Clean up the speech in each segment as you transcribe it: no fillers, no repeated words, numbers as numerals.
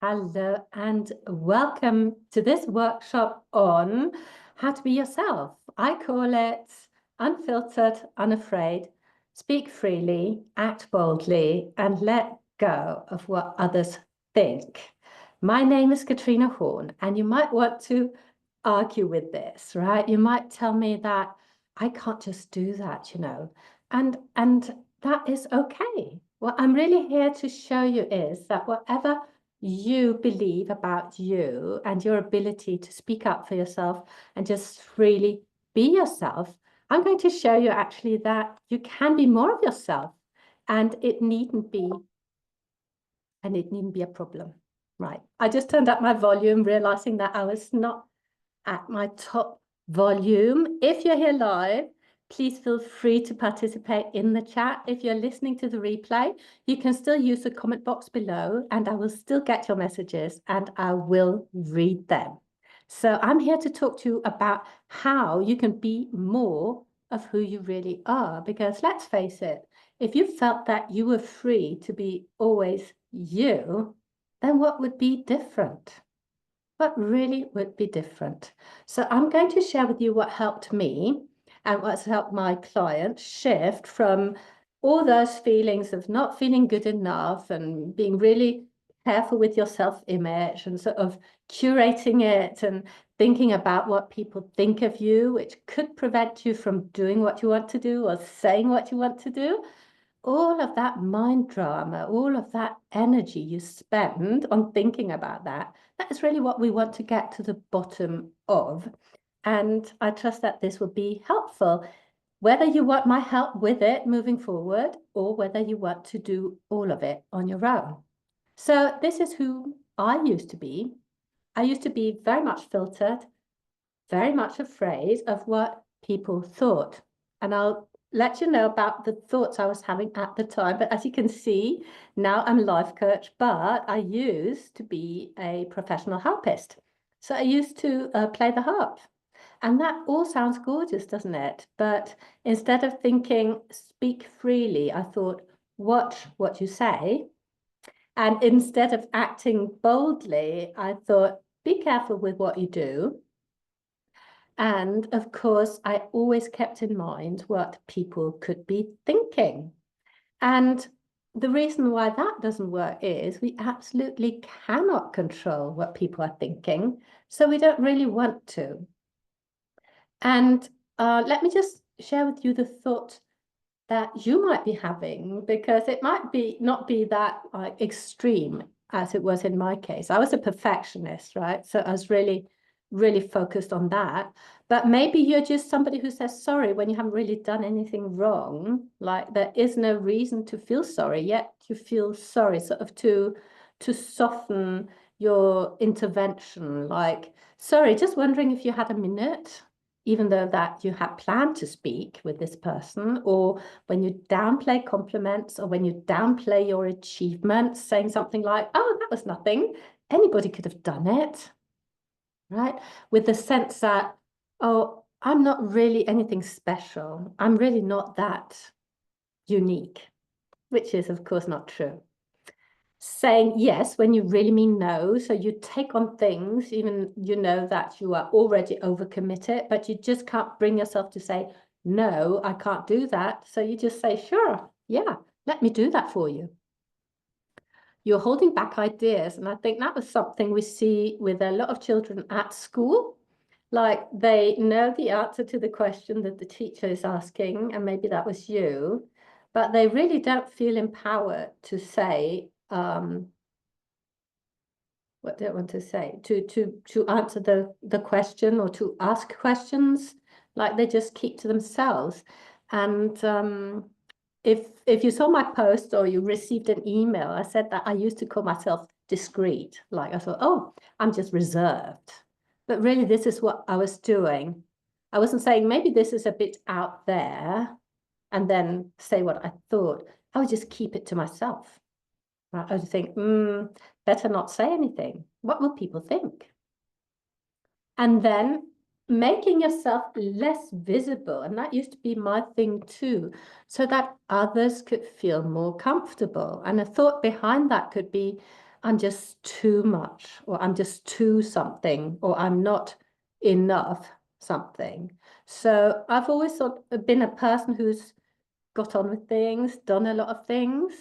Hello and welcome to this workshop on how to be yourself. I call it Unfiltered Unafraid. Speak freely, act boldly, and let go of what others think. My name is Katrina Horn, and you might want to argue with this, right? You might tell me that I can't just do that, and that is okay. What I'm really here to show you is that whatever you believe about you and your ability to speak up for yourself and just freely be yourself, I'm going to show you actually that you can be more of yourself, and it needn't be a problem. Right. I just turned up my volume, realizing that I was not at my top volume. If you're here live, please feel free to participate in the chat. If you're listening to the replay, you can still use the comment box below, and I will still get your messages and I will read them. So I'm here to talk to you about how you can be more of who you really are, because let's face it, if you felt that you were free to be always you, then what would be different? What really would be different? So I'm going to share with you what helped me and what's helped my clients shift from all those feelings of not feeling good enough and being really careful with your self-image and sort of curating it and thinking about what people think of you, which could prevent you from doing what you want to do or saying what you want to do. All of that mind drama, all of that energy you spend on thinking about that is really what we want to get to the bottom of. And I trust that this will be helpful, whether you want my help with it moving forward or whether you want to do all of it on your own. So this is who I used to be. I used to be very much filtered, very much afraid of what people thought. And I'll let you know about the thoughts I was having at the time. But as you can see, now I'm a life coach, but I used to be a professional harpist. So I used to play the harp. And that all sounds gorgeous, doesn't it? But instead of thinking, speak freely, I thought, watch what you say. And instead of acting boldly, I thought, be careful with what you do. And of course, I always kept in mind what people could be thinking. And the reason why that doesn't work is we absolutely cannot control what people are thinking, so we don't really want to. And let me just share with you the thought that you might be having, because it might be not be that extreme as it was in my case. I was a perfectionist, right? So I was really focused on that. But maybe you're just somebody who says sorry when you haven't really done anything wrong. Like there is no reason to feel sorry, yet you feel sorry, sort of to soften your intervention. Like, sorry, just wondering if you had a minute, even though that you had planned to speak with this person, or when you downplay compliments, or when you downplay your achievements, saying something like, oh, that was nothing, anybody could have done it, right? With the sense that, oh, I'm not really anything special. I'm really not that unique, which is, of course, not true. Saying yes when you really mean no. So you take on things, even you know that you are already overcommitted, but you just can't bring yourself to say, no, I can't do that. So you just say, sure, yeah, let me do that for you. You're holding back ideas. And I think that was something we see with a lot of children at school. Like they know the answer to the question that the teacher is asking, and maybe that was you, but they really don't feel empowered to say, what do I want to say? To answer the question or to ask questions, like they just keep to themselves. And if you saw my post or you received an email, I said that I used to call myself discreet. Like I thought, oh, I'm just reserved. But really, this is what I was doing. I wasn't saying maybe this is a bit out there and then say what I thought. I would just keep it to myself. I would think, better not say anything. What will people think? And then making yourself less visible. And that used to be my thing too, so that others could feel more comfortable. And a thought behind that could be, I'm just too much, or I'm just too something, or I'm not enough something. So I've always been a person who's got on with things, done a lot of things,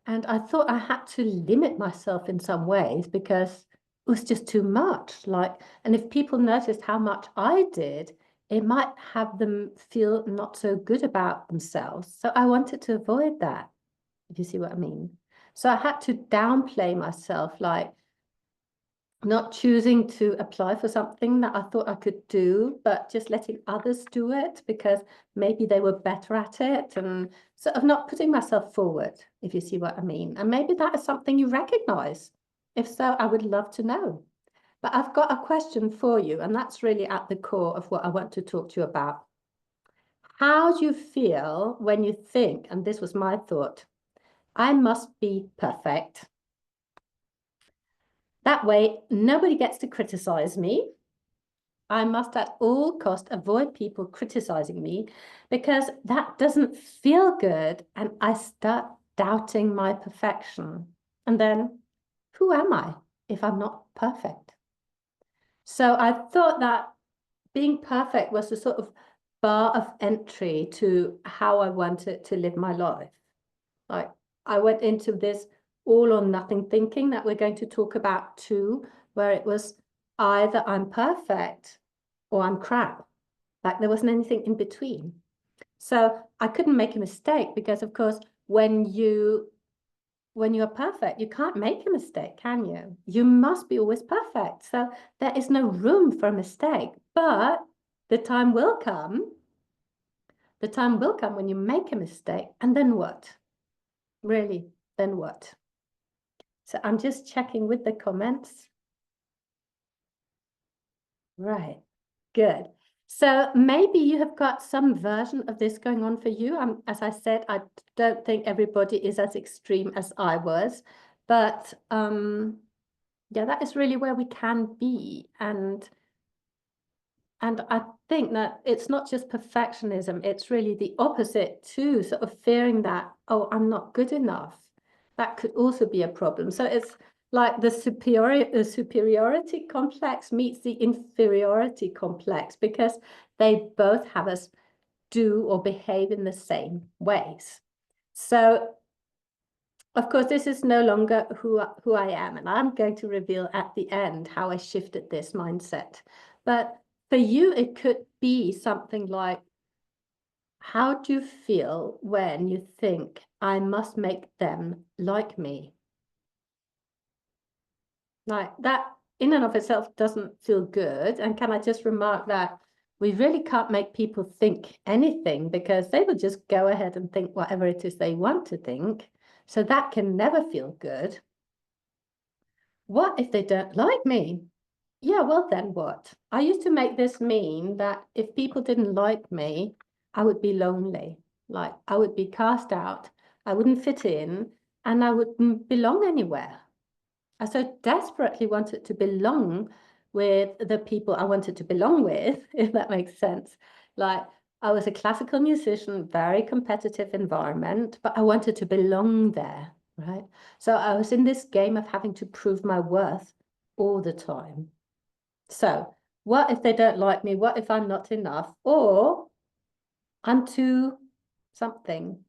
and I thought I had to limit myself in some ways because it was just too much. And if people noticed how much I did, it might have them feel not so good about themselves. So I wanted to avoid that, if you see what I mean. So I had to downplay myself, like not choosing to apply for something that I thought I could do, but just letting others do it because maybe they were better at it, and sort of not putting myself forward, if you see what I mean. And maybe that is something you recognize. If so, I would love to know. But I've got a question for you, and that's really at the core of what I want to talk to you about. How do you feel when you think, and this was my thought, I must be perfect? That way, nobody gets to criticize me. I must at all costs avoid people criticizing me because that doesn't feel good. And I start doubting my perfection. And then who am I if I'm not perfect? So I thought that being perfect was a sort of bar of entry to how I wanted to live my life. Like I went into this all or nothing thinking that we're going to talk about too, where it was either I'm perfect or I'm crap. Like there wasn't anything in between. So I couldn't make a mistake because, of course, when you're perfect, you can't make a mistake, can you? You must be always perfect. So there is no room for a mistake. But the time will come. The time will come when you make a mistake. And then what? Really, then what? So I'm just checking with the comments. Right, good. So maybe you have got some version of this going on for you. As I said, I don't think everybody is as extreme as I was, but yeah, that is really where we can be. And I think that it's not just perfectionism, it's really the opposite too, sort of fearing that, oh, I'm not good enough. That could also be a problem. So it's like the superiority complex meets the inferiority complex because they both have us do or behave in the same ways. So of course, this is no longer who I am, and I'm going to reveal at the end how I shifted this mindset. But for you, it could be something like, how do you feel when you think I must make them like me? Like that in and of itself doesn't feel good. And can I just remark that we really can't make people think anything because they will just go ahead and think whatever it is they want to think. So that can never feel good. What if they don't like me? Yeah, well, then what? I used to make this mean that if people didn't like me, I would be lonely. Like I would be cast out, I wouldn't fit in, and I wouldn't belong anywhere. I so desperately wanted to belong with the people I wanted to belong with, if that makes sense. Like I was a classical musician, very competitive environment, but I wanted to belong there, right? So I was in this game of having to prove my worth all the time. So what if they don't like me? What if I'm not enough? Or I'm too something.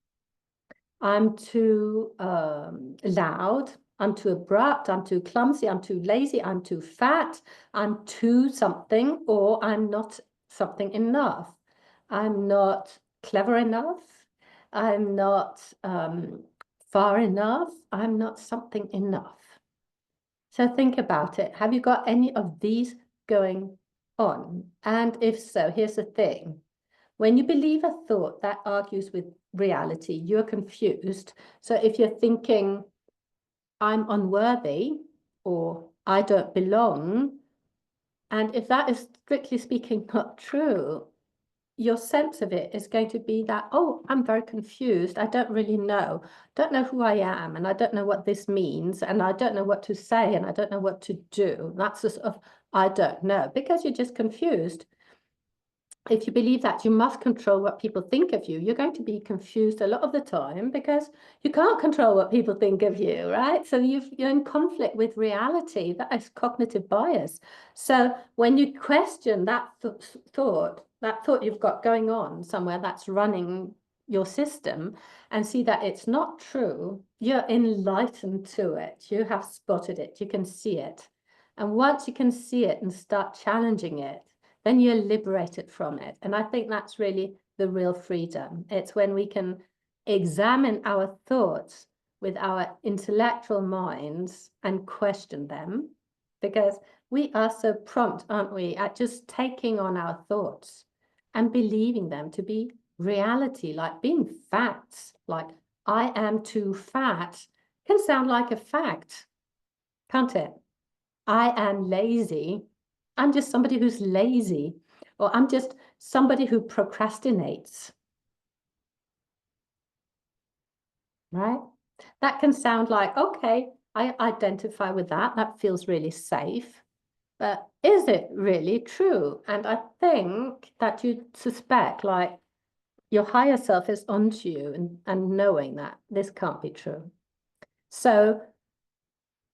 I'm too loud. I'm too abrupt. I'm too clumsy. I'm too lazy. I'm too fat. I'm too something, or I'm not something enough. I'm not clever enough. I'm not far enough. I'm not something enough. So think about it. Have you got any of these going on? And if so, here's the thing. When you believe a thought that argues with reality, you're confused. So if you're thinking, I'm unworthy or I don't belong, and if that is strictly speaking not true, your sense of it is going to be that, oh, I'm very confused. I don't really know. Don't know who I am, and I don't know what this means, and I don't know what to say, and I don't know what to do. That's the sort of I don't know, because you're just confused. if you believe that you must control what people think of you, you're going to be confused a lot of the time because you can't control what people think of you, right? So you're in conflict with reality. That is cognitive bias. So when you question that thought you've got going on somewhere that's running your system and see that it's not true, you're enlightened to it. You have spotted it. You can see it. And once you can see it and start challenging it, then you're liberated from it. And I think that's really the real freedom. It's when we can examine our thoughts with our intellectual minds and question them, because we are so prompt, aren't we, at just taking on our thoughts and believing them to be reality, like being facts, like I am too fat can sound like a fact, can't it? I am lazy. I'm just somebody who's lazy, or I'm just somebody who procrastinates, right? That can sound like, okay, I identify with that. That feels really safe. But is it really true? And I think that you suspect, like, your higher self is onto you and knowing that this can't be true. So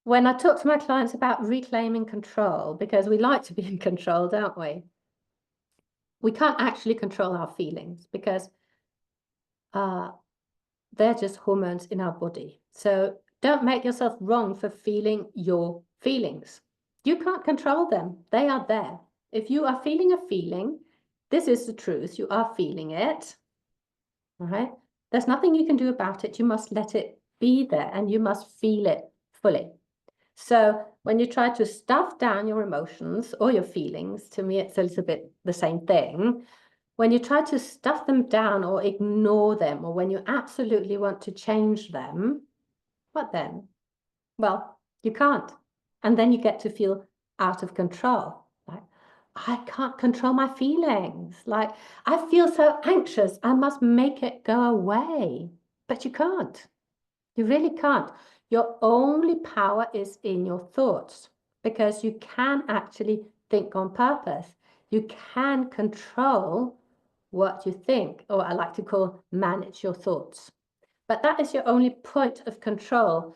when I talk to my clients about reclaiming control, because we like to be in control, don't we? We can't actually control our feelings because they're just hormones in our body. So don't make yourself wrong for feeling your feelings. You can't control them. They are there. If you are feeling a feeling, this is the truth. You are feeling it, right? There's nothing you can do about it. You must let it be there and you must feel it fully. So when you try to stuff down your emotions or your feelings, to me, it's a little bit the same thing. When you try to stuff them down or ignore them, or when you absolutely want to change them, what then? Well, you can't. And then you get to feel out of control. Like, I can't control my feelings. Like, I feel so anxious, I must make it go away. But you can't. You really can't. Your only power is in your thoughts, because you can actually think on purpose. You can control what you think, or I like to call manage your thoughts. But that is your only point of control.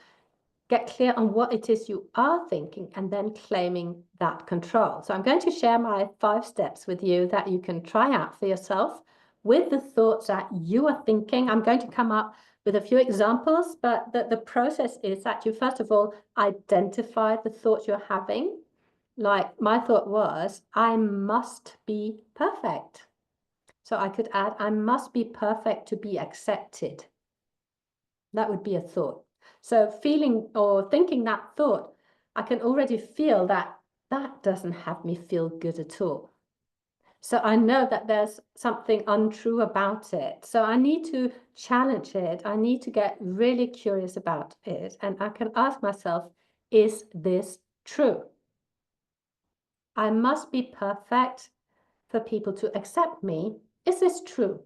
Get clear on what it is you are thinking and then claiming that control. So I'm going to share my 5 steps with you that you can try out for yourself with the thoughts that you are thinking. I'm going to come up with a few examples, but the process is that you first of all identify the thoughts you're having. Like my thought was, I must be perfect. So I could add, I must be perfect to be accepted. That would be a thought. So feeling or thinking that thought, I can already feel that that doesn't have me feel good at all. So I know that there's something untrue about it. So I need to challenge it. I need to get really curious about it. And I can ask myself, is this true? I must be perfect for people to accept me. Is this true?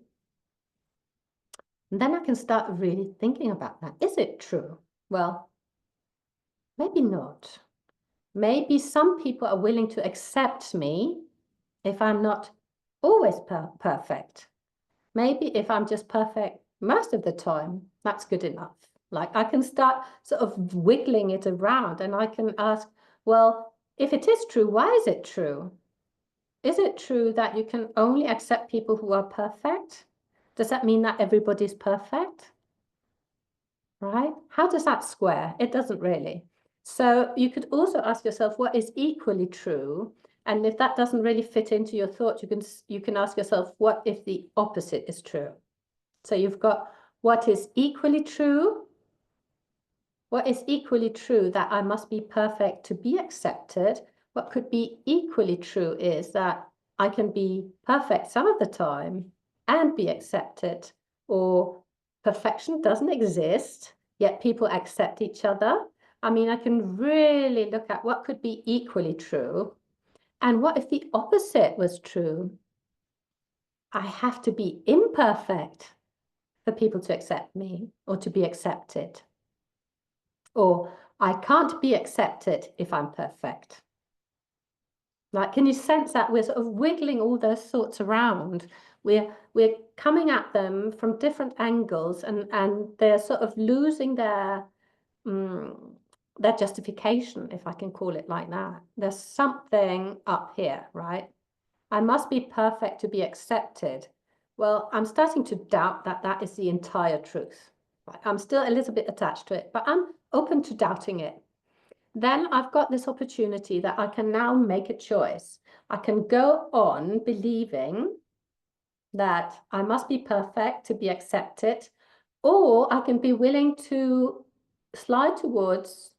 And then I can start really thinking about that. Is it true? Well, maybe not. Maybe some people are willing to accept me if I'm not always perfect. Maybe if I'm just perfect most of the time, that's good enough. Like I can start sort of wiggling it around and I can ask, well, if it is true, why is it true? Is it true that you can only accept people who are perfect? Does that mean that everybody's perfect? Right? How does that square? It doesn't really. So you could also ask yourself what is equally true. And if that doesn't really fit into your thoughts, you can ask yourself, what if the opposite is true? So you've got what is equally true. What is equally true that I must be perfect to be accepted? What could be equally true is that I can be perfect some of the time and be accepted, or perfection doesn't exist, yet people accept each other. I mean, I can really look at what could be equally true. And what if the opposite was true? I have to be imperfect for people to accept me or to be accepted. Or I can't be accepted if I'm perfect. Like, can you sense that we're sort of wiggling all those thoughts around? We're coming at them from different angles, and they're sort of losing their justification, if I can call it like that. There's something up here, right? I must be perfect to be accepted. Well, I'm starting to doubt that that is the entire truth. I'm still a little bit attached to it, but I'm open to doubting it. Then I've got this opportunity that I can now make a choice. I can go on believing that I must be perfect to be accepted, or I can be willing to slide towards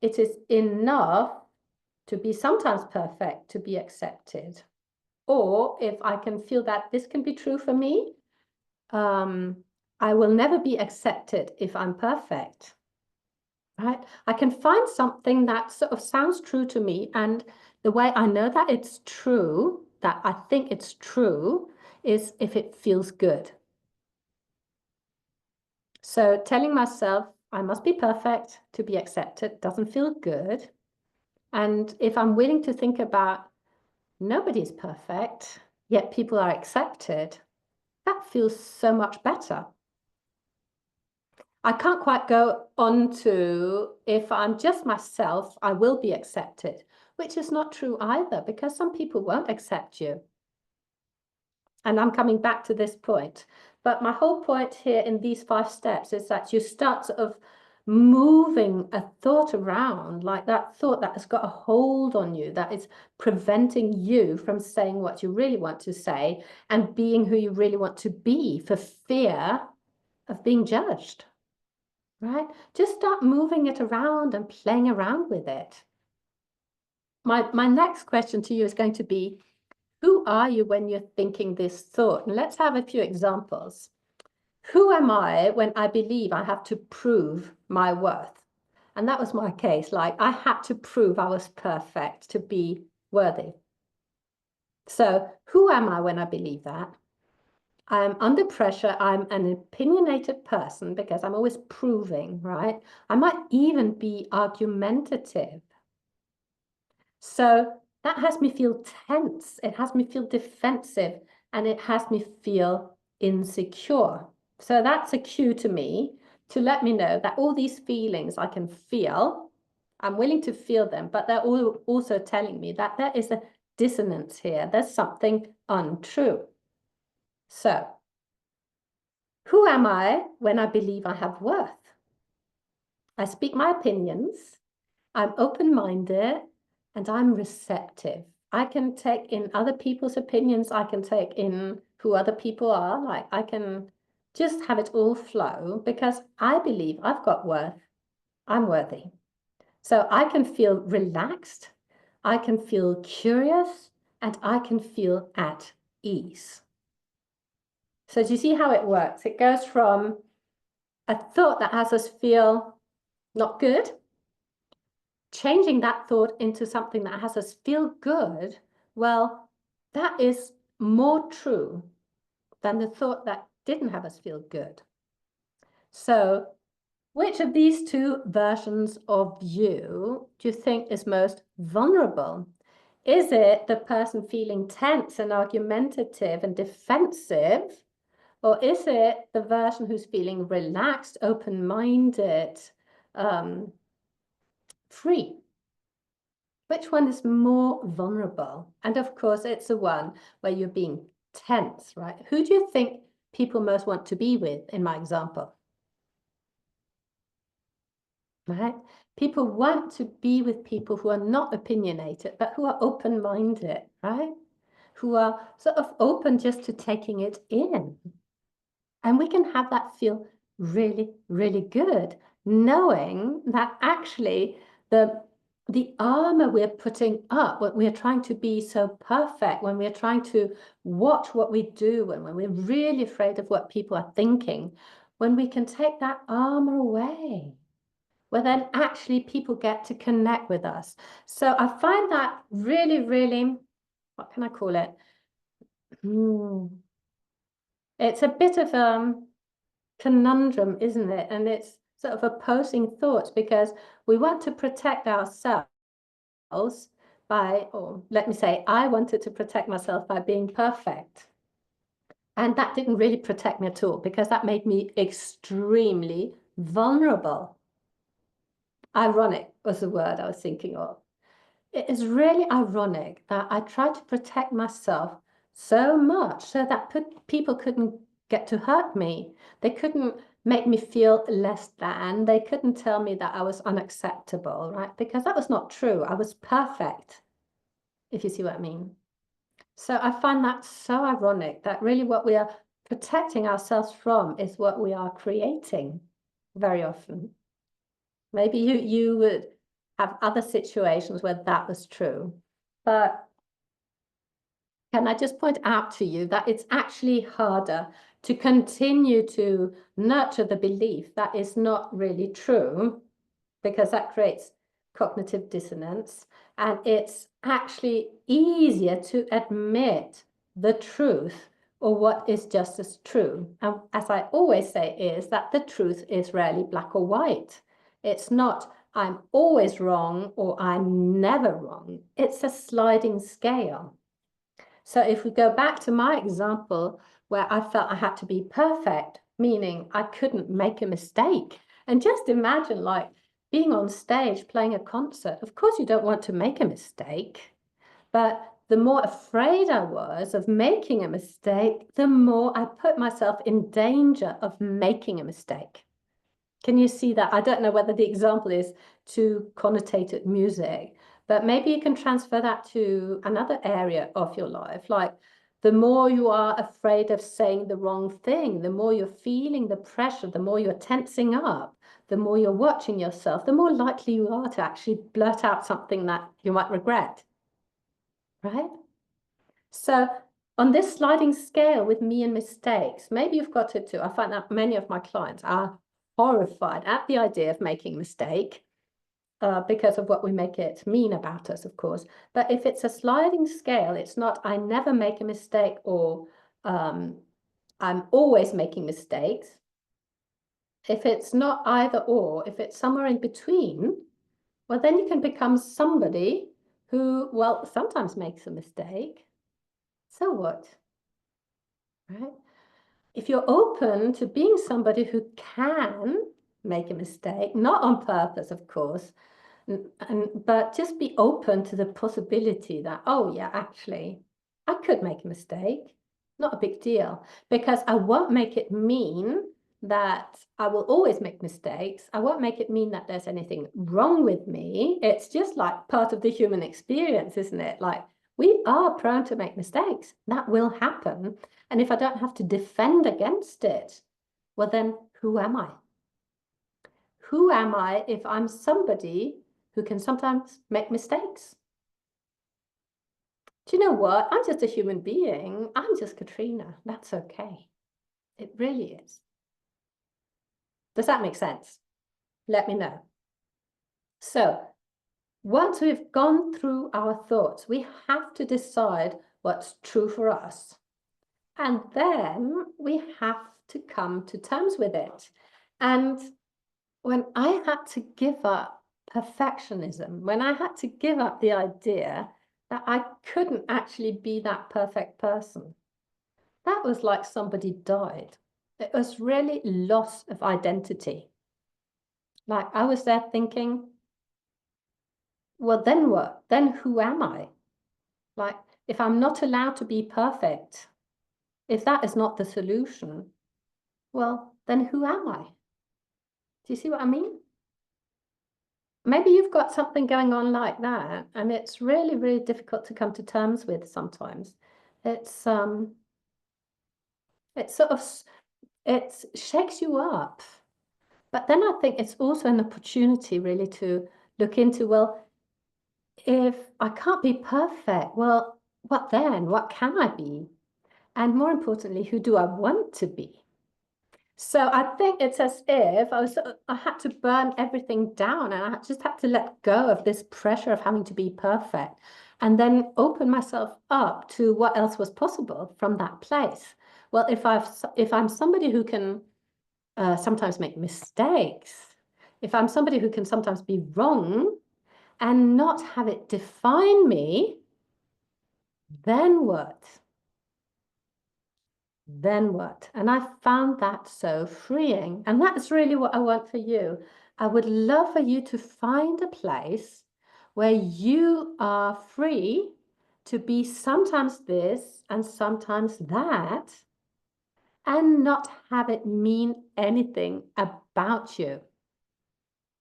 it is enough to be sometimes perfect to be accepted. Or if I can feel that this can be true for me, I will never be accepted if I'm perfect. Right? I can find something that sort of sounds true to me, and the way I know that it's true, that I think it's true, is if it feels good. So telling myself I must be perfect to be accepted doesn't feel good. And if I'm willing to think about nobody's perfect, yet people are accepted, that feels so much better. I can't quite go on to if I'm just myself, I will be accepted, which is not true either, because some people won't accept you. And I'm coming back to this point. But my whole point here in these 5 steps is that you start sort of moving a thought around, like that thought that has got a hold on you, that is preventing you from saying what you really want to say and being who you really want to be for fear of being judged. Right? Just start moving it around and playing around with it. My next question to you is going to be, who are you when you're thinking this thought? And let's have a few examples. Who am I when I believe I have to prove my worth? And that was my case. Like, I had to prove I was perfect to be worthy. So who am I when I believe that? I'm under pressure. I'm an opinionated person because I'm always proving, right? I might even be argumentative. So that has me feel tense. It has me feel defensive, and it has me feel insecure. So that's a cue to me to let me know that all these feelings I can feel, I'm willing to feel them, but they're all also telling me that there is a dissonance here. There's something untrue. So who am I when I believe I have worth? I speak my opinions, I'm open-minded, and I'm receptive. I can take in other people's opinions, I can take in who other people are, like I can just have it all flow because I believe I've got worth, I'm worthy. So I can feel relaxed, I can feel curious, and I can feel at ease. So do you see how it works? It goes from a thought that has us feel not good, changing that thought into something that has us feel good. Well, that is more true than the thought that didn't have us feel good. So which of these 2 versions of you do you think is most vulnerable? Is it the person feeling tense and argumentative and defensive? Or is it the version who's feeling relaxed, open-minded, free? Which one is more vulnerable? And of course, it's the one where you're being tense, right? Who do you think people most want to be with in my example? Right? People want to be with people who are not opinionated, but who are open-minded, right? Who are sort of open just to taking it in. And we can have that feel really, really good, knowing that actually the armor we're putting up, what we're trying to be so perfect, when we're trying to watch what we do, and when we're really afraid of what people are thinking, when we can take that armor away, well, then actually people get to connect with us. So I find that really, really, what can I call it? It's a bit of conundrum, isn't it? And it's sort of opposing thoughts because we want to protect ourselves, or let me say, I wanted to protect myself by being perfect. And that didn't really protect me at all, because that made me extremely vulnerable. Ironic was the word I was thinking of. It is really ironic that I tried to protect myself so much so that people couldn't get to hurt me. They couldn't make me feel less than. They couldn't tell me that I was unacceptable, right? Because that was not true. I was perfect, if you see what I mean. So I find that so ironic that really what we are protecting ourselves from is what we are creating very often. Maybe you would have other situations where that was true. But can I just point out to you that it's actually harder to continue to nurture the belief that is not really true, because that creates cognitive dissonance. And it's actually easier to admit the truth, or what is just as true. And as I always say, is that the truth is rarely black or white. It's not I'm always wrong or I'm never wrong. It's a sliding scale. So if we go back to my example where I felt I had to be perfect, meaning I couldn't make a mistake. And just imagine like being on stage playing a concert. Of course, you don't want to make a mistake, but the more afraid I was of making a mistake, the more I put myself in danger of making a mistake. Can you see that? I don't know whether the example is too connotated music, but maybe you can transfer that to another area of your life. Like the more you are afraid of saying the wrong thing, the more you're feeling the pressure, the more you're tensing up, the more you're watching yourself, the more likely you are to actually blurt out something that you might regret, right? So on this sliding scale with me and mistakes, maybe you've got it too. I find that many of my clients are horrified at the idea of making a mistake because of what we make it mean about us, of course. But if it's a sliding scale, it's not I never make a mistake or I'm always making mistakes. If it's not either or, if it's somewhere in between, well, then you can become somebody who, well, sometimes makes a mistake. So what? Right? If you're open to being somebody who can make a mistake, not on purpose, of course, but just be open to the possibility that, oh yeah, actually, I could make a mistake. Not a big deal, because I won't make it mean that I will always make mistakes. I won't make it mean that there's anything wrong with me. It's just like part of the human experience, isn't it? Like we are prone to make mistakes. That will happen. And if I don't have to defend against it, well, then who am I? Who am I if I'm somebody who can sometimes make mistakes? Do you know what? I'm just a human being. I'm just Katrina. That's okay. It really is. Does that make sense? Let me know. So once we've gone through our thoughts, we have to decide what's true for us. And then we have to come to terms with it. And when I had to give up perfectionism, when I had to give up the idea that I couldn't actually be that perfect person, that was like somebody died. It was really loss of identity. Like I was there thinking, well, then what? Then who am I? Like if I'm not allowed to be perfect, if that is not the solution, well, then who am I? Do you see what I mean? Maybe you've got something going on like that, and it's really, really difficult to come to terms with sometimes. It's sort of, it shakes you up. But then I think it's also an opportunity really to look into, well, if I can't be perfect, well, what then? What can I be? And more importantly, who do I want to be? So I think it's as if I had to burn everything down, and I just had to let go of this pressure of having to be perfect, and then open myself up to what else was possible from that place. Well, if I'm somebody who can sometimes make mistakes, if I'm somebody who can sometimes be wrong, and not have it define me, then what? Then what? And I found that so freeing. And that's really what I want for you. I would love for you to find a place where you are free to be sometimes this and sometimes that, and not have it mean anything about you.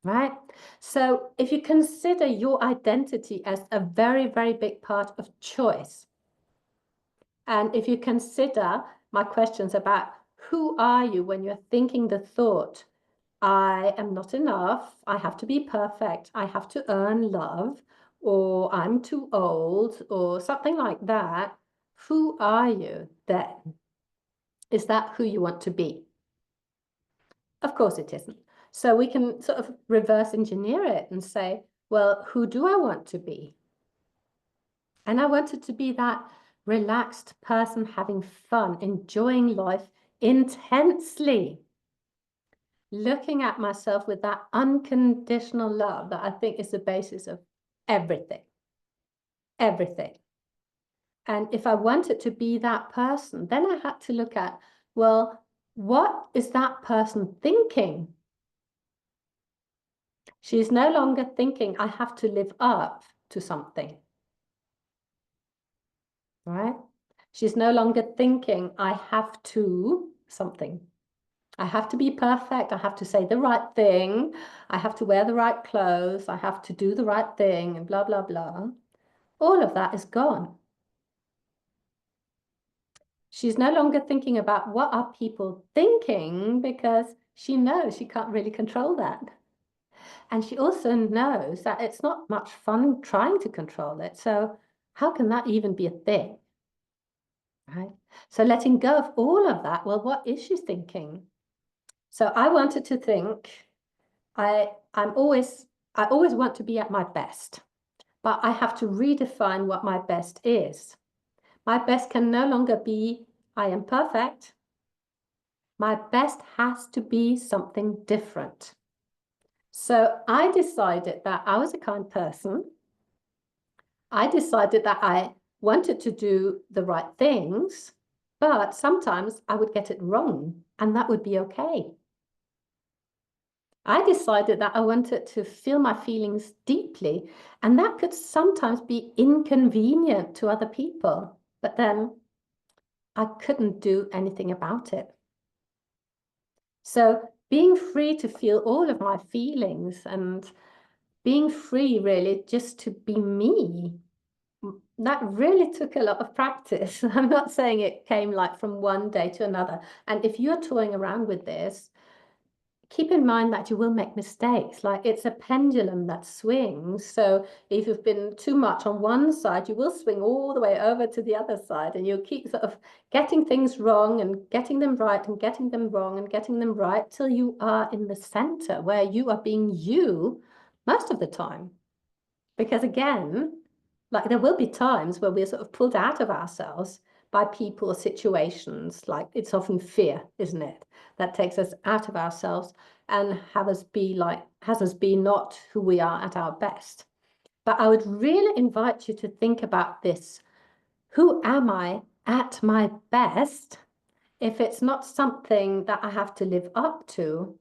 Right? So if you consider your identity as a very, very big part of choice, and if you consider my questions about who are you when you're thinking the thought, I am not enough, I have to be perfect, I have to earn love, or I'm too old, or something like that, who are you then? Is that who you want to be? Of course it isn't. So we can sort of reverse engineer it and say, well, who do I want to be? And I wanted to be that relaxed person having fun, enjoying life intensely, looking at myself with that unconditional love that I think is the basis of everything, everything. And if I wanted to be that person, then I had to look at, well, what is that person thinking? She's no longer thinking, I have to live up to something, right? She's no longer thinking, I have to something. I have to be perfect. I have to say the right thing. I have to wear the right clothes. I have to do the right thing and blah, blah, blah. All of that is gone. She's no longer thinking about what are people thinking because she knows she can't really control that. And she also knows that it's not much fun trying to control it. So how can that even be a thing? Right? So letting go of all of that, well, what is she thinking? So I wanted to think, I always want to be at my best, but I have to redefine what my best is. My best can no longer be, I am perfect. My best has to be something different. So I decided that I was a kind person. I decided that I wanted to do the right things, but sometimes I would get it wrong, and that would be okay. I decided that I wanted to feel my feelings deeply, and that could sometimes be inconvenient to other people, but then I couldn't do anything about it. So being free to feel all of my feelings and being free really just to be me, that really took a lot of practice. I'm not saying it came like from one day to another. And if you're toying around with this, keep in mind that you will make mistakes. Like it's a pendulum that swings. So if you've been too much on one side, you will swing all the way over to the other side, and you'll keep sort of getting things wrong and getting them right and getting them wrong and getting them right till you are in the center where you are being you most of the time. Because again, like there will be times where we're sort of pulled out of ourselves by people or situations. Like it's often fear, isn't it? That takes us out of ourselves and has us be not who we are at our best. But I would really invite you to think about this. Who am I at my best? If it's not something that I have to live up to,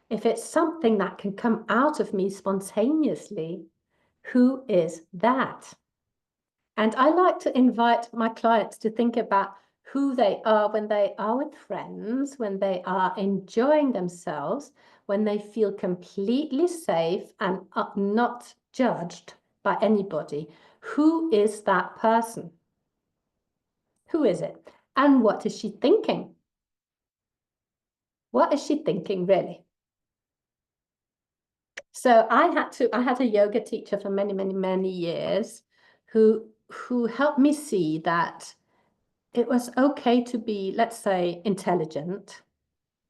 if it's something that can come out of me spontaneously, who is that? And I like to invite my clients to think about who they are when they are with friends, when they are enjoying themselves, when they feel completely safe and are not judged by anybody. Who is that person? Who is it? And what is she thinking? What is she thinking, really? So I had a yoga teacher for many, many, many years who helped me see that it was okay to be, let's say, intelligent.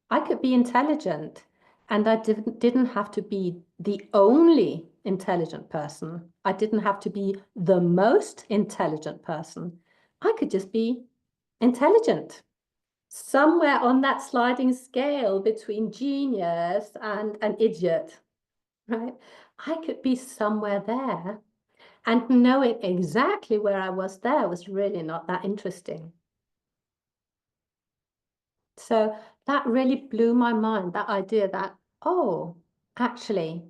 I could be intelligent, and I didn't have to be the only intelligent person. I didn't have to be the most intelligent person. I could just be intelligent, somewhere on that sliding scale between genius and an idiot, right? I could be somewhere there, and knowing exactly where I was there was really not that interesting. So that really blew my mind, that idea that, oh, actually,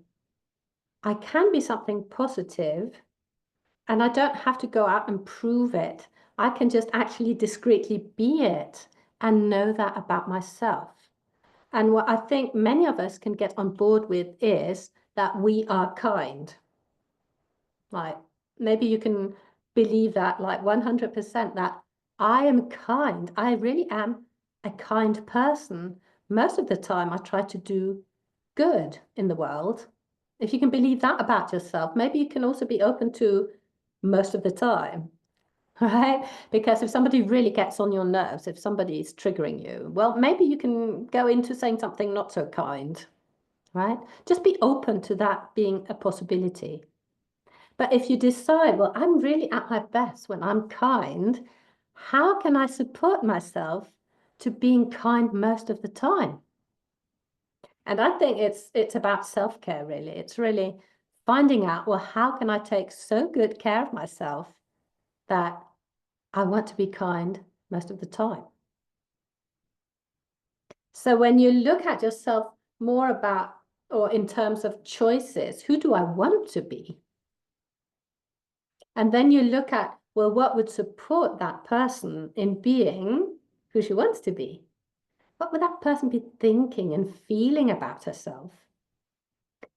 I can be something positive, and I don't have to go out and prove it. I can just actually discreetly be it and know that about myself. And what I think many of us can get on board with is that we are kind. Like, maybe you can believe that, like 100%, that I am kind. I really am a kind person. Most of the time, I try to do good in the world. If you can believe that about yourself, maybe you can also be open to most of the time, right? Because if somebody really gets on your nerves, if somebody is triggering you, well, maybe you can go into saying something not so kind, right? Just be open to that being a possibility. But if you decide, well, I'm really at my best when I'm kind, how can I support myself to being kind most of the time? And I think it's about self-care, really. It's really finding out, well, how can I take so good care of myself that I want to be kind most of the time? So when you look at yourself more about, or in terms of choices, who do I want to be? And then you look at, well, what would support that person in being who she wants to be? What would that person be thinking and feeling about herself?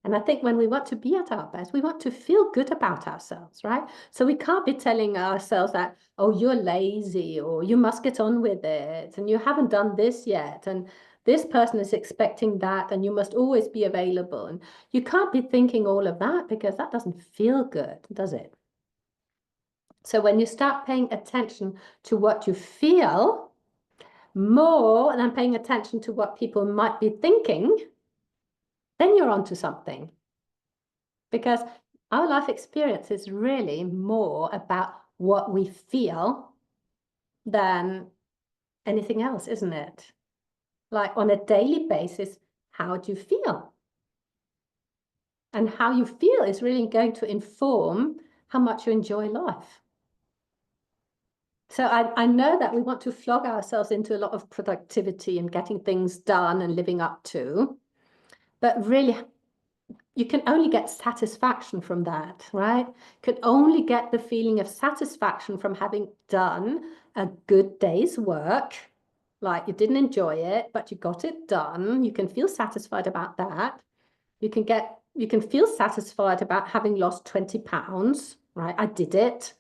And I think when we want to be at our best, we want to feel good about ourselves, right? So we can't be telling ourselves that, oh, you're lazy, or you must get on with it, and you haven't done this yet, and this person is expecting that, and you must always be available. And you can't be thinking all of that, because that doesn't feel good, does it? So when you start paying attention to what you feel more than paying attention to what people might be thinking, then you're onto something. Because our life experience is really more about what we feel than anything else, isn't it? Like on a daily basis, how do you feel? And how you feel is really going to inform how much you enjoy life. So I know that we want to flog ourselves into a lot of productivity and getting things done and living up to, but really, you can only get satisfaction from that, right? You can only get the feeling of satisfaction from having done a good day's work. Like you didn't enjoy it, but you got it done. You can feel satisfied about that. You can feel satisfied about having lost 20 pounds, right? I did it.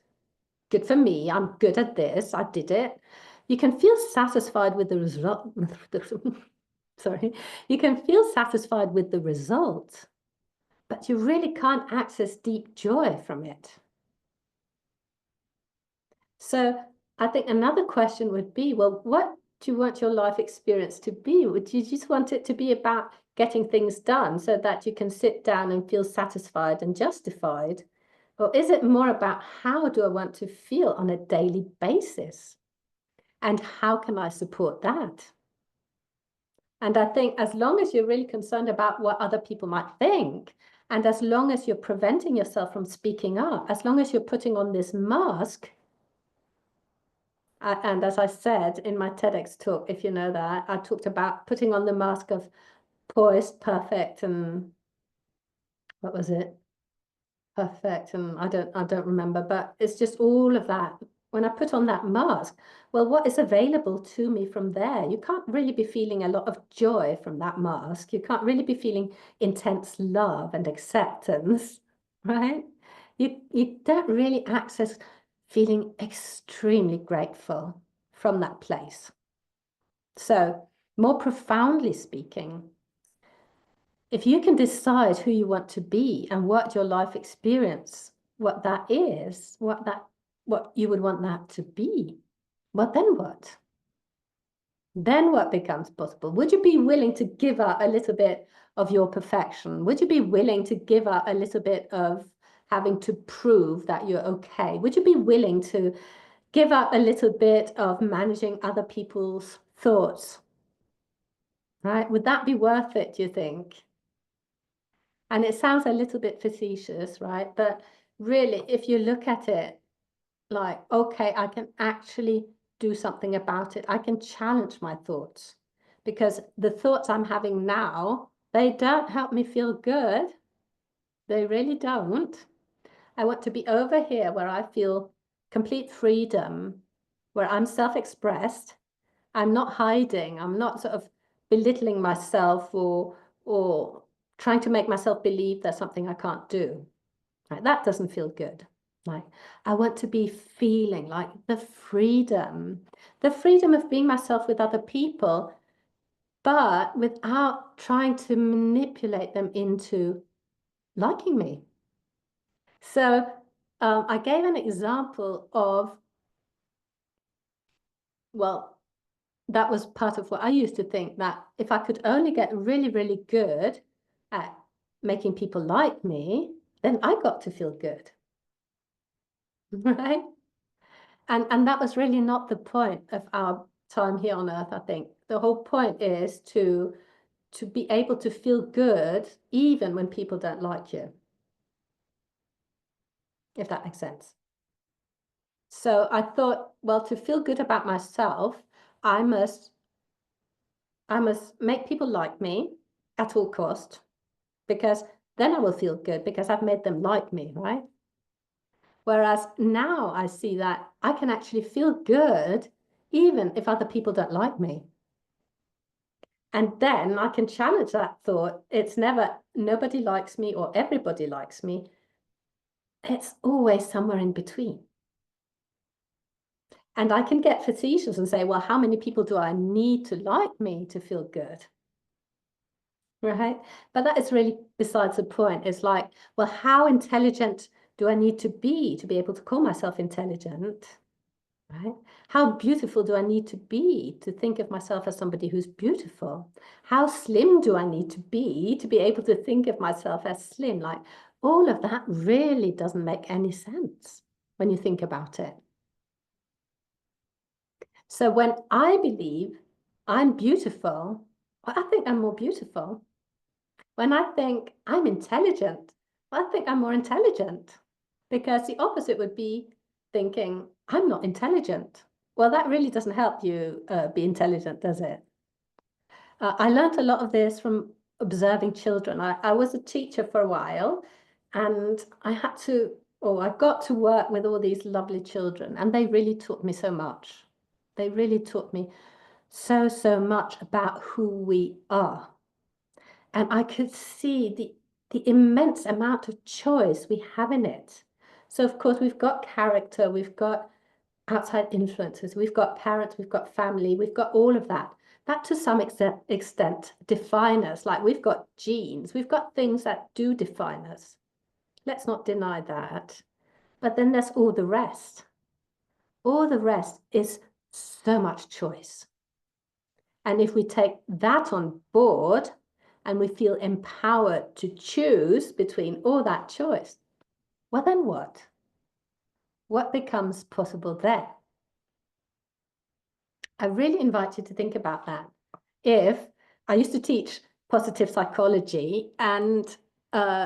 Good for me. I'm good at this. I did it. You can feel satisfied with the result. Sorry. You can feel satisfied with the result, but you really can't access deep joy from it. So I think another question would be, well, what do you want your life experience to be? Would you just want it to be about getting things done so that you can sit down and feel satisfied and justified? Or is it more about how do I want to feel on a daily basis? And how can I support that? And I think as long as you're really concerned about what other people might think, and as long as you're preventing yourself from speaking up, as long as you're putting on this mask, and as I said in my TEDx talk, if you know that, I talked about putting on the mask of poised, perfect, and what was it? Perfect, and I don't remember, but it's just all of that. When I put on that mask, well, what is available to me from there? You can't really be feeling a lot of joy from that mask. You can't really be feeling intense love and acceptance, right? You don't really access feeling extremely grateful from that place. So, more profoundly speaking, if you can decide who you want to be and what your life experience, what that is, what you would want that to be, well, then what? Then what becomes possible? Would you be willing to give up a little bit of your perfection? Would you be willing to give up a little bit of having to prove that you're okay? Would you be willing to give up a little bit of managing other people's thoughts? Right? Would that be worth it, do you think? And it sounds a little bit facetious, right? But really, if you look at it like, okay, I can actually do something about it. I can challenge my thoughts, because the thoughts I'm having now, they don't help me feel good. They really don't. I want to be over here where I feel complete freedom, where I'm self-expressed. I'm not hiding. I'm not sort of belittling myself or trying to make myself believe there's something I can't do. Right? That doesn't feel good. Like, I want to be feeling like the freedom of being myself with other people, but without trying to manipulate them into liking me. So I gave an example of, well, that was part of what I used to think, that if I could only get really, really good at making people like me, then I got to feel good, right? And that was really not the point of our time here on earth, I think. The whole point is to be able to feel good even when people don't like you, if that makes sense. So I thought, well, to feel good about myself, I must make people like me at all cost, because then I will feel good because I've made them like me, right? Whereas now I see that I can actually feel good even if other people don't like me. And then I can challenge that thought. It's never nobody likes me or everybody likes me. It's always somewhere in between. And I can get facetious and say, well, how many people do I need to like me to feel good? Right? But that is really besides the point. It's like, well, how intelligent do I need to be able to call myself intelligent? Right? How beautiful do I need to be to think of myself as somebody who's beautiful? How slim do I need to be able to think of myself as slim? Like, all of that really doesn't make any sense when you think about it. So when I believe I'm beautiful, well, I think I'm more beautiful. When I think I'm intelligent, well, I think I'm more intelligent. Because the opposite would be thinking I'm not intelligent. Well, that really doesn't help you be intelligent, does it? I learned a lot of this from observing children. I was a teacher for a while, and I got to work with all these lovely children, and they really taught me so much. They really taught me so, so much about who we are. And I could see the immense amount of choice we have in it. So, of course, we've got character, we've got outside influences, we've got parents, we've got family, we've got all of that. That to some extent define us. Like, we've got genes, we've got things that do define us. Let's not deny that. But then there's all the rest. All the rest is so much choice. And if we take that on board and we feel empowered to choose between all that choice, well, then what? What becomes possible there? I really invite you to think about that. If I used to teach positive psychology, and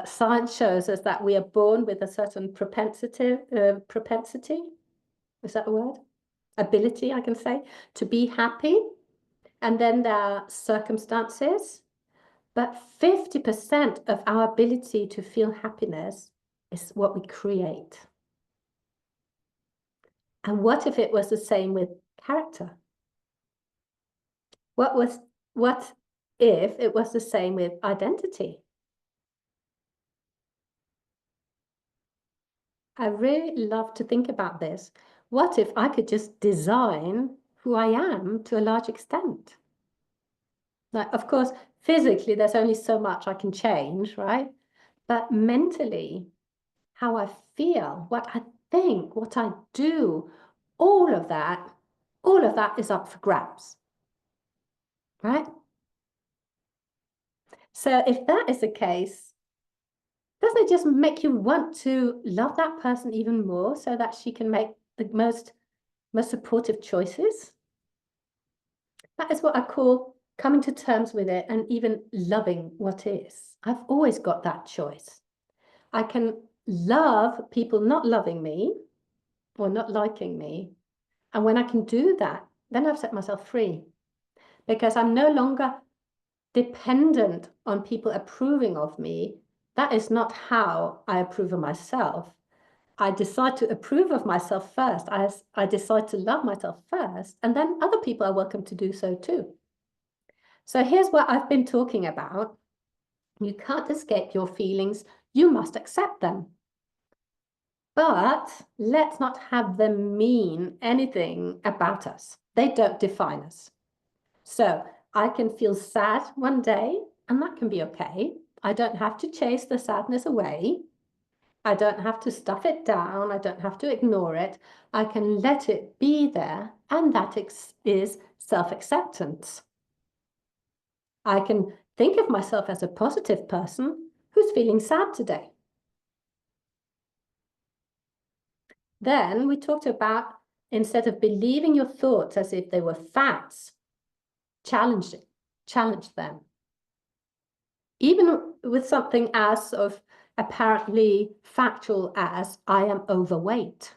science shows us that we are born with a certain propensity, is that a word? Ability, I can say, to be happy. And then there are circumstances. But 50% of our ability to feel happiness is what we create. And what if it was the same with character? What if it was the same with identity? I really love to think about this. What if I could just design who I am to a large extent? Like, of course, physically, there's only so much I can change, right? But mentally, how I feel, what I think, what I do, all of that is up for grabs, right? So if that is the case, doesn't it just make you want to love that person even more so that she can make the most supportive choices? That is what I call coming to terms with it and even loving what is. I've always got that choice. I can love people not loving me or not liking me. And when I can do that, then I've set myself free, because I'm no longer dependent on people approving of me. That is not how I approve of myself. I decide to approve of myself first. I decide to love myself first, and then other people are welcome to do so too. So here's what I've been talking about. You can't escape your feelings. You must accept them. But let's not have them mean anything about us. They don't define us. So I can feel sad one day, and that can be okay. I don't have to chase the sadness away. I don't have to stuff it down. I don't have to ignore it. I can let it be there, and that is self-acceptance. I can think of myself as a positive person who's feeling sad today. Then we talked about, instead of believing your thoughts as if they were facts, challenge them. Even with something as of apparently factual as, I am overweight.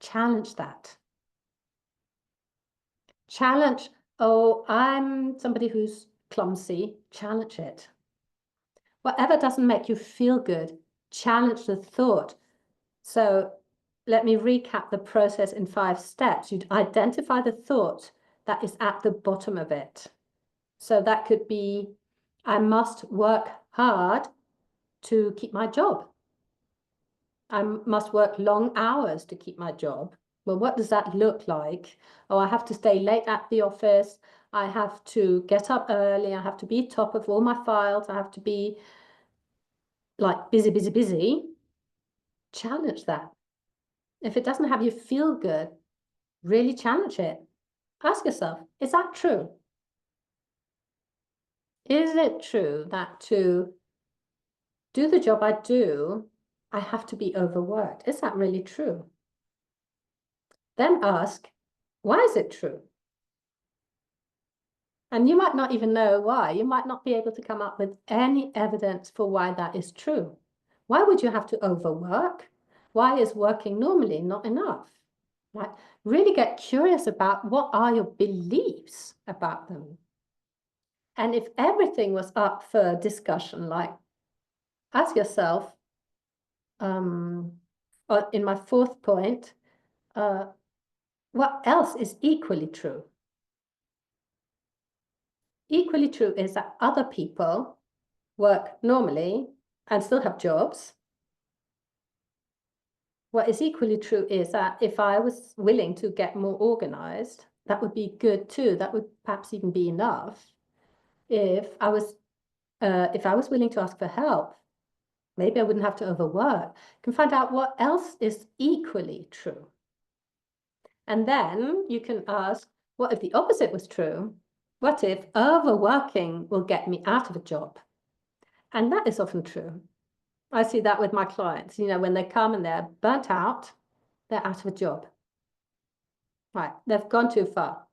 Challenge that. Challenge, oh, I'm somebody who's clumsy. Challenge it. Whatever doesn't make you feel good, challenge the thought. So let me recap the process in 5 steps. You'd identify the thought that is at the bottom of it. So that could be, I must work hard to keep my job. I must work long hours to keep my job. Well, what does that look like? Oh, I have to stay late at the office. I have to get up early. I have to be top of all my files. I have to be like busy. Challenge that. If it doesn't have you feel good, really challenge it. Ask yourself, is that true? Is it true that to do the job I do, I have to be overworked? Is that really true? Then ask, why is it true? And you might not even know why. You might not be able to come up with any evidence for why that is true. Why would you have to overwork? Why is working normally not enough? Right? Really get curious about what are your beliefs about them. And if everything was up for discussion, like ask yourself, in my 4th point, what else is equally true? Equally true is that other people work normally and still have jobs. What is equally true is that if I was willing to get more organized, that would be good too. That would perhaps even be enough. If I was willing to ask for help, maybe I wouldn't have to overwork. You can find out what else is equally true. And then you can ask, what if the opposite was true? What if overworking will get me out of a job? And that is often true. I see that with my clients. You know, when they come and they're burnt out, they're out of a job. Right, they've gone too far.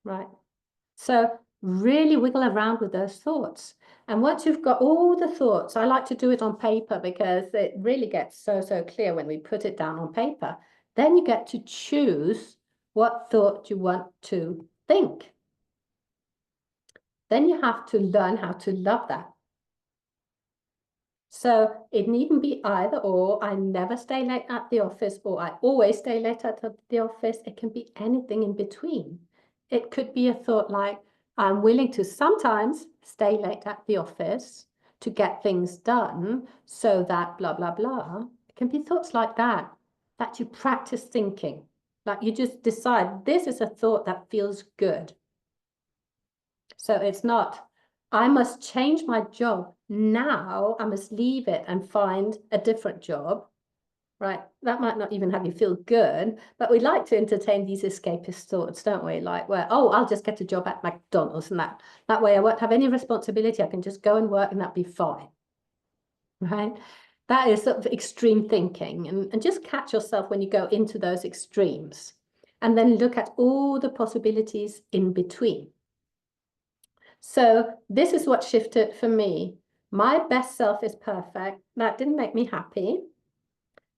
Right. So really wiggle around with those thoughts. And once you've got all the thoughts, I like to do it on paper because it really gets so clear when we put it down on paper. Then you get to choose what thought you want to think. Then you have to learn how to love that. So it needn't be either or. I never stay late at the office, or I always stay late at the office. It can be anything in between. It could be a thought like, I'm willing to sometimes stay late at the office to get things done so that blah, blah, blah. It can be thoughts like that you practice thinking. Like you just decide, this is a thought that feels good. So it's not, I must change my job now. I must leave it and find a different job, right? That might not even have you feel good, but we like to entertain these escapist thoughts, don't we? Like, where, oh, I'll just get a job at McDonald's, and that way I won't have any responsibility. I can just go and work and that'll be fine, right? That is sort of extreme thinking, and just catch yourself when you go into those extremes. and then look at all the possibilities in between. So this is what shifted for me. My best self is perfect. That didn't make me happy.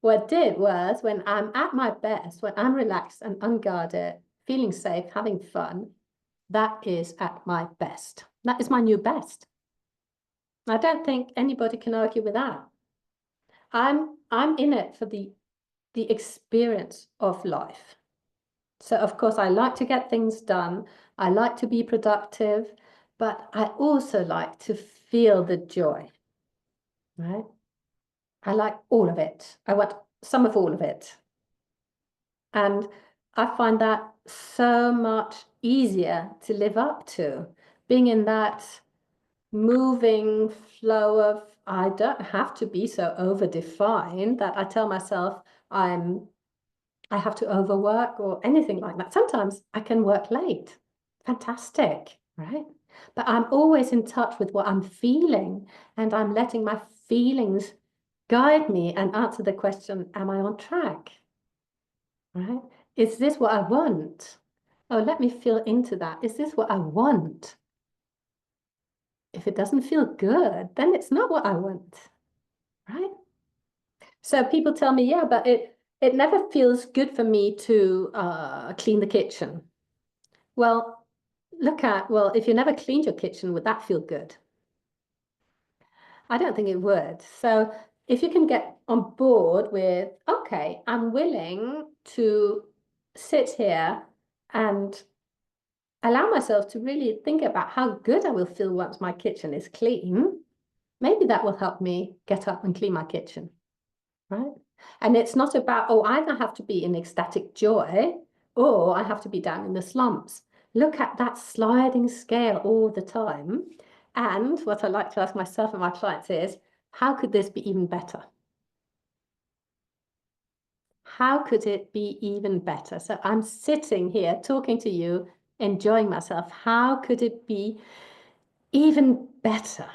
What did was, when I'm at my best, when I'm relaxed and unguarded, feeling safe, having fun, that is at my best. That is my new best. I don't think anybody can argue with that. I'm in it for the experience of life. So of course I like to get things done. I like to be productive, but I also like to feel the joy, right? I like all of it. I want some of all of it. And I find that so much easier to live up to, being in that moving flow of, I don't have to be so over-defined that I tell myself I have to overwork or anything like that. Sometimes I can work late. Fantastic, right? But I'm always in touch with what I'm feeling, and I'm letting my feelings guide me and answer the question, am I on track? Right? Is this what I want? Oh, let me feel into that. Is this what I want? If it doesn't feel good, then it's not what I want, right? So people tell me, yeah, but it never feels good for me to clean the kitchen. Well, if you never cleaned your kitchen, would that feel good? I don't think it would. So if you can get on board with, okay, I'm willing to sit here and allow myself to really think about how good I will feel once my kitchen is clean, maybe that will help me get up and clean my kitchen, right? And it's not about, oh, I either have to be in ecstatic joy or I have to be down in the slumps. Look at that sliding scale all the time. And what I like to ask myself and my clients is, how could this be even better? How could it be even better? So I'm sitting here talking to you, enjoying myself. How could it be even better,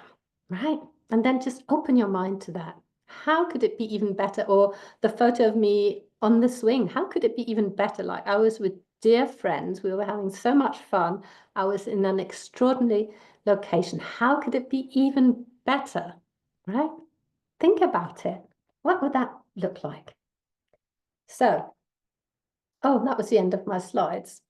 right? And then just open your mind to that. How could it be even better? Or the photo of me on the swing, how could it be even better? Like, I was with dear friends, we were having so much fun. I was in an extraordinary location. How could it be even better, right? Think about it. What would that look like? So, oh, that was the end of my slides.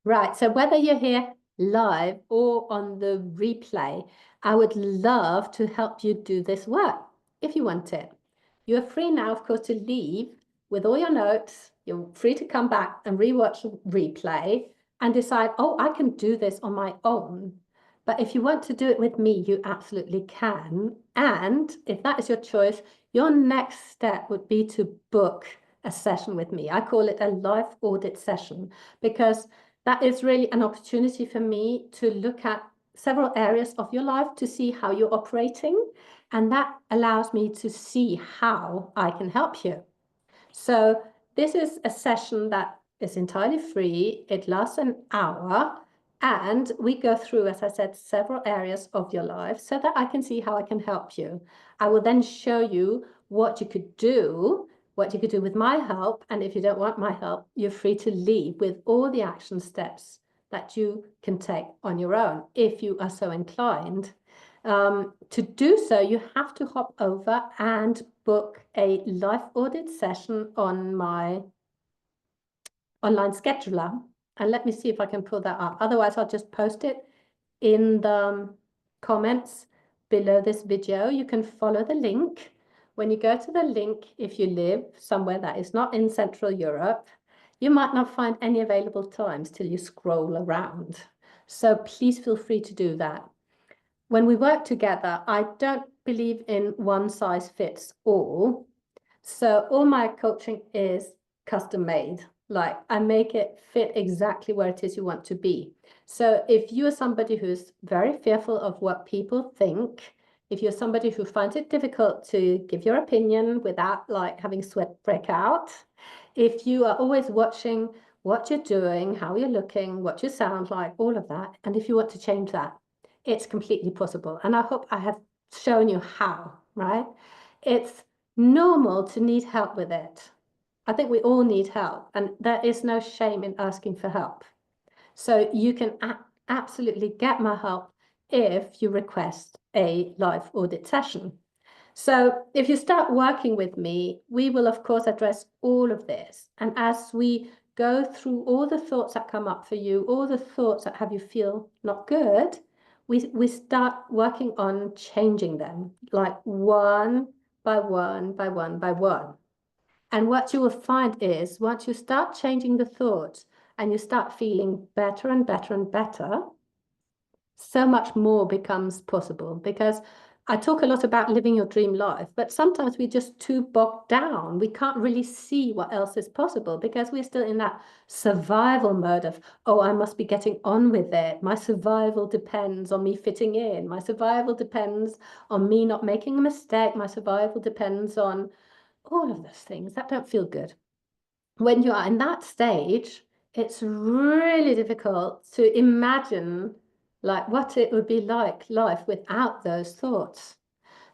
Right, so whether you're here live or on the replay, I would love to help you do this work if you want it. You're free now, of course, to leave with all your notes. You're free to come back and rewatch the replay and decide, oh, I can do this on my own. But if you want to do it with me, you absolutely can. And if that is your choice, your next step would be to book a session with me. I call it a life audit session because that is really an opportunity for me to look at several areas of your life to see how you're operating. And that allows me to see how I can help you. So this is a session that is entirely free. It lasts an hour. And we go through, as I said, several areas of your life so that I can see how I can help you. I will then show you what you could do with my help. And if you don't want my help, you're free to leave with all the action steps that you can take on your own, if you are so inclined. To do so, you have to hop over and book a life audit session on my online scheduler. And let me see if I can pull that up. Otherwise, I'll just post it in the comments below this video. You can follow the link. When you go to the link, if you live somewhere that is not in Central Europe, you might not find any available times till you scroll around. So please feel free to do that. When we work together, I don't believe in one size fits all. So all my coaching is custom made. Like, I make it fit exactly where it is you want to be. So if you are somebody who's very fearful of what people think, if you're somebody who finds it difficult to give your opinion without like having sweat break out, if you are always watching what you're doing, how you're looking, what you sound like, all of that, and if you want to change that, it's completely possible. And I hope I have shown you how, right? It's normal to need help with it. I think we all need help, and there is no shame in asking for help. So you can absolutely get my help if you request a live audit session. So if you start working with me, we will, of course, address all of this. And as we go through all the thoughts that come up for you, all the thoughts that have you feel not good, we start working on changing them, like one by one, by one, by one. And what you will find is once you start changing the thoughts and you start feeling better and better and better, so much more becomes possible. Because I talk a lot about living your dream life, but sometimes we're just too bogged down. We can't really see what else is possible because we're still in that survival mode of, oh, I must be getting on with it. My survival depends on me fitting in. My survival depends on me not making a mistake. My survival depends on all of those things that don't feel good. When you are in that stage, it's really difficult to imagine like what it would be like life without those thoughts.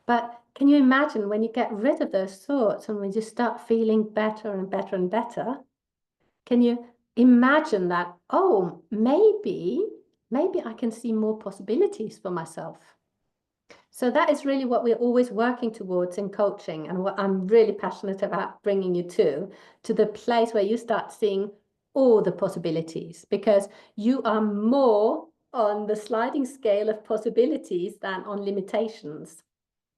But can you imagine when you get rid of those thoughts and when you start feeling better and better and better? Can you imagine that, oh, maybe I can see more possibilities for myself? So that is really what we're always working towards in coaching, and what I'm really passionate about bringing you to the place where you start seeing all the possibilities, because you are more on the sliding scale of possibilities than on limitations,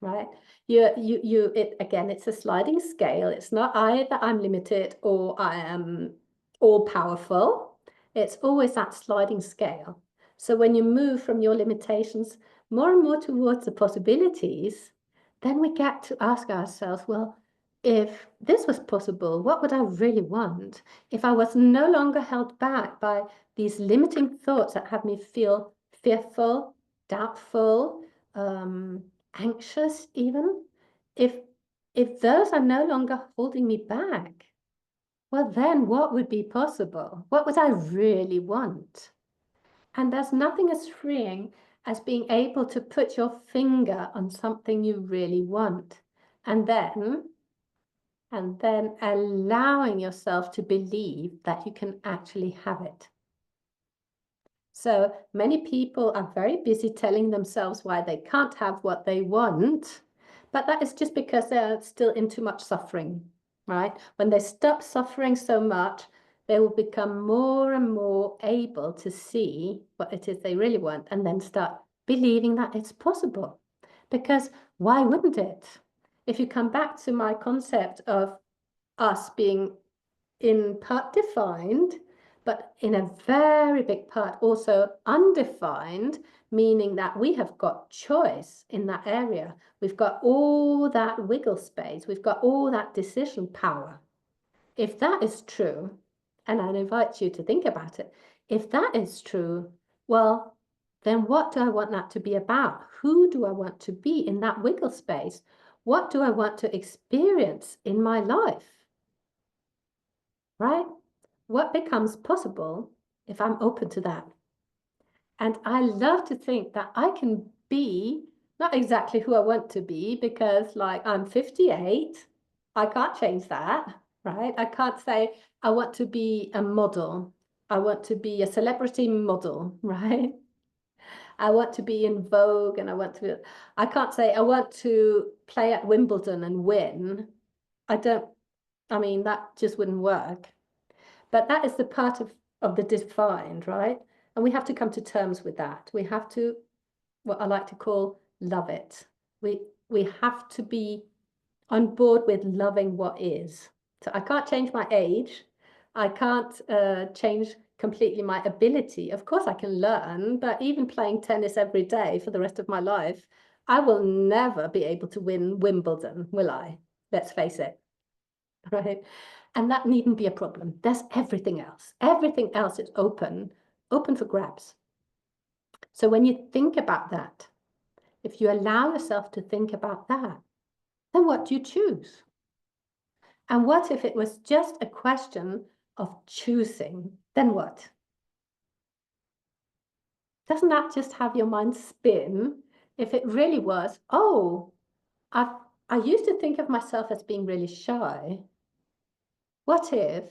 right? Again, it's a sliding scale. It's not either I'm limited or I am all powerful. It's always that sliding scale. So when you move from your limitations more and more towards the possibilities, then we get to ask ourselves, well, if this was possible, what would I really want? If I was no longer held back by these limiting thoughts that have me feel fearful, doubtful, anxious even, if those are no longer holding me back, well, then what would be possible? What would I really want? And there's nothing as freeing as being able to put your finger on something you really want, and then allowing yourself to believe that you can actually have it. So many people are very busy telling themselves why they can't have what they want, but that is just because they're still in too much suffering, right? When they stop suffering so much, they will become more and more able to see what it is they really want and then start believing that it's possible. Because why wouldn't it? If you come back to my concept of us being in part defined, but in a very big part also undefined, meaning that we have got choice in that area. We've got all that wiggle space. We've got all that decision power. If that is true, and I invite you to think about it, if that is true, well, then what do I want that to be about? Who do I want to be in that wiggle space? What do I want to experience in my life? Right? What becomes possible if I'm open to that? And I love to think that I can be not exactly who I want to be, because like I'm 58, I can't change that, right? I can't say I want to be a model. I want to be a celebrity model, right? I want to be in Vogue, and I can't say I want to play at Wimbledon and win. I mean, that just wouldn't work. But that is the part of the defined, right? And we have to come to terms with that. We have to, what I like to call, love it. We have to be on board with loving what is. So I can't change my age. I can't change completely my ability. Of course I can learn, but even playing tennis every day for the rest of my life, I will never be able to win Wimbledon, will I? Let's face it, right? And that needn't be a problem. There's everything else. Everything else is open for grabs. So when you think about that, if you allow yourself to think about that, then what do you choose? And what if it was just a question of choosing? Then what? Doesn't that just have your mind spin? If it really was, oh, I used to think of myself as being really shy. What if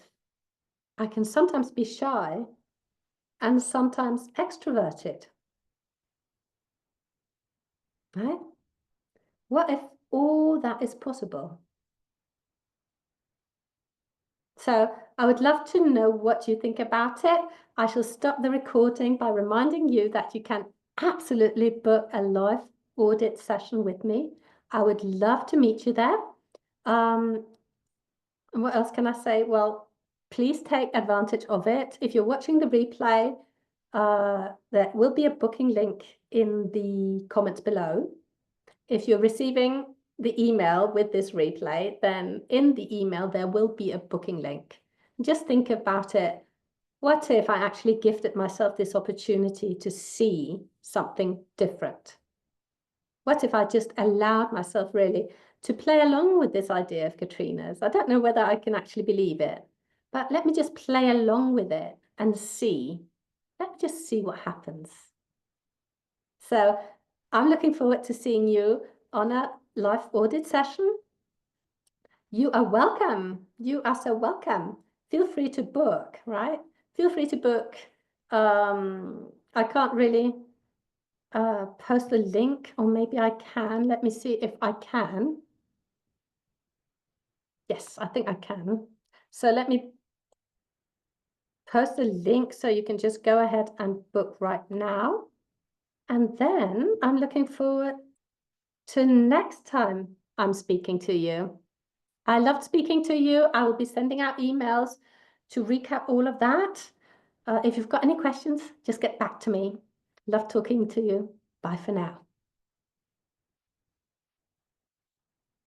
I can sometimes be shy and sometimes extroverted? Right? What if all that is possible? So I would love to know what you think about it. I shall stop the recording by reminding you that you can absolutely book a live audit session with me. I would love to meet you there. And what else can I say? Well, please take advantage of it. If you're watching the replay, there will be a booking link in the comments below. If you're receiving the email with this replay, then in the email, there will be a booking link. Just think about it. What if I actually gifted myself this opportunity to see something different? What if I just allowed myself really to play along with this idea of Katrina's? I don't know whether I can actually believe it, but let me just play along with it and see. Let me just see what happens. So I'm looking forward to seeing you on a live audit session. You are welcome. You are so welcome. Feel free to book, right? Feel free to book. I can't really post a link, or maybe I can. Let me see if I can. Yes, I think I can. So let me post a link so you can just go ahead and book right now. And then I'm looking forward to next time I'm speaking to you. I loved speaking to you. I will be sending out emails to recap all of that. If you've got any questions, just get back to me. Love talking to you. Bye for now.